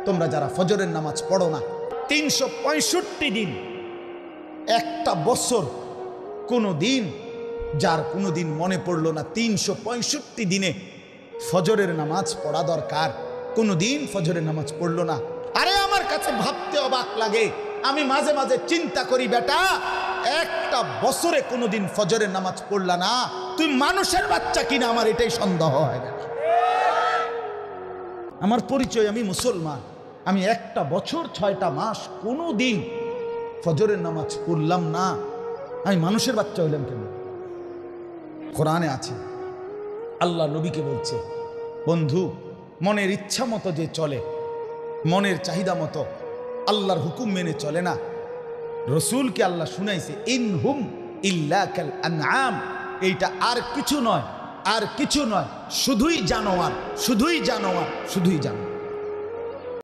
তোমরা যারা ফজরের নামাজ পড়ো না। 365 দিন, একটা বছর, কোনো দিন যার কোনো দিন মনে পড়লো না 365 দিনে ফজরের নামাজ পড়া দরকার, কোনো দিন ফজরের নামাজ পড়লো না। আরে আমার কাছে ভাবতে অবাক লাগে, আমি মাঝে মাঝে চিন্তা করি, বেটা একটা বছরে কোনোদিন ফজরের নামাজ পড়লা না, তুই মানুষের বাচ্চা কিনা? আমার এটাই সন্দেহ হয় না। আমার পরিচয়, আমি মুসলমান, আমি একটা বছর 6টা মাস কোনো দিন ফজরের নামাজ পড়লাম না, আমি মানুষের বাচ্চা হইলাম কেন? কোরআনে আছে, আল্লাহ নবীকে বলছে, বন্ধু মনের ইচ্ছা মতো যে চলে, মনের চাহিদা মতো আল্লাহর হুকুম মেনে চলে না, রসুলকে আল্লাহ শুনাইছে ইনহুম ইল্লা কাল আনআম, এইটা আর কিছু নয়, আর কিছু নয়, শুধুই জানোয়ার, শুধুই জানোয়ার, শুধুই জানোয়ার।